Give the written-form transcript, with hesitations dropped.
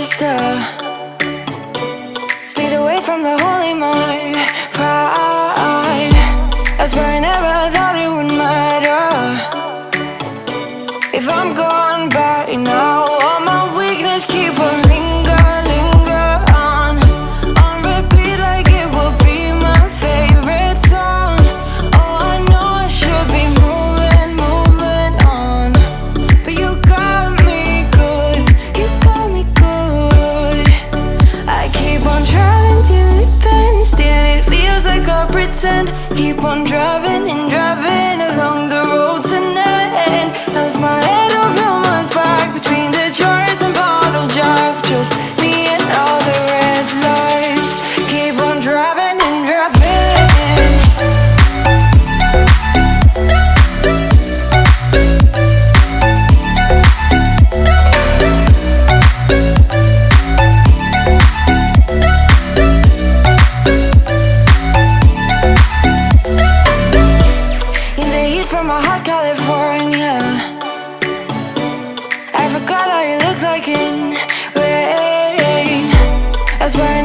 used to speed away from the holy mind. Pride, I swear I never thought it would matter if I'm gone by now. All my weakness keep on linger on repeat like it will be my favorite song. Oh, I know I should be moving on, but you got me good, you got me good. I keep on driving till it bends, still it feels like I pretend. Keep on driving and driving along the road tonight. Lost my head over my back between the jars and bottle jack. Just me and all the red lights. Keep on driving and driving. In the heat from a hot California, I forgot how you looked like in rain. I swear